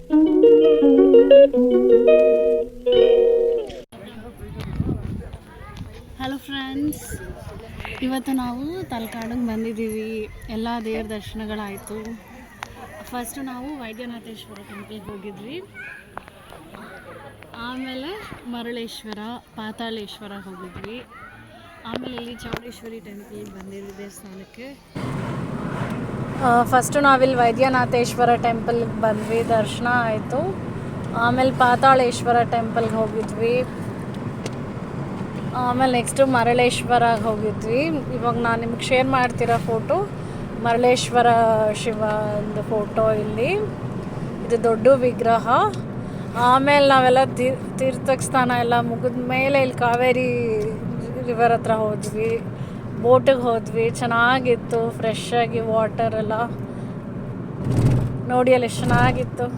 Hello friends, ಇವತ್ತು ನಾವು ತಲಕಾಡಿಗೆ ಬಂದಿದ್ದೀವಿ. ಎಲ್ಲ ದೇವ್ರ ದರ್ಶನಗಳಾಯಿತು. ಫಸ್ಟು ನಾವು ವೈದ್ಯನಾಥೇಶ್ವರ ಟೆಂಪಲ್ಗೆ ಹೋಗಿದ್ವಿ. ಆಮೇಲೆ ಮರಳೇಶ್ವರ, ಪಾತಾಳೇಶ್ವರ ಹೋಗಿದ್ವಿ. ಆಮೇಲೆ ಇಲ್ಲಿ ಚೌಡೇಶ್ವರಿ ಟೆಂಪಲ್ಗೆ ಬಂದಿದ್ವಿ ದೇವಸ್ಥಾನಕ್ಕೆ. ಫಸ್ಟು ನಾವಿಲ್ಲಿ ವೈದ್ಯನಾಥೇಶ್ವರ ಟೆಂಪಲ್ಗೆ ಬಂದ್ವಿ, ದರ್ಶನ ಆಯಿತು. ಆಮೇಲೆ ಪಾತಾಳೇಶ್ವರ ಟೆಂಪಲ್ಗೆ ಹೋಗಿದ್ವಿ. ಆಮೇಲೆ ನೆಕ್ಸ್ಟು ಮರಳೇಶ್ವರಗೆ ಹೋಗಿದ್ವಿ. ಇವಾಗ ನಾನು ನಿಮ್ಗೆ ಶೇರ್ ಮಾಡ್ತಿರೋ ಫೋಟೋ ಮರಳೇಶ್ವರ ಶಿವಂದು ಫೋಟೋ. ಇಲ್ಲಿ ಇದು ದೊಡ್ಡ ವಿಗ್ರಹ. ಆಮೇಲೆ ನಾವೆಲ್ಲ ತೀರ್ಥಕ್ಕೆ ಸ್ನಾನ ಎಲ್ಲ ಮುಗಿದ ಮೇಲೆ ಇಲ್ಲಿ ಕಾವೇರಿ ರಿವರ್ ಹತ್ರ ಹೋದ್ವಿ, ಬೋಟಿಗೆ ಹೋದ್ವಿ. ಚೆನ್ನಾಗಿತ್ತು, ಫ್ರೆಶ್ ಆಗಿ ವಾಟರ್ ಎಲ್ಲ ನೋಡಿ, ಅಲ್ಲಿ ಎಷ್ಟು ಚೆನ್ನಾಗಿತ್ತು.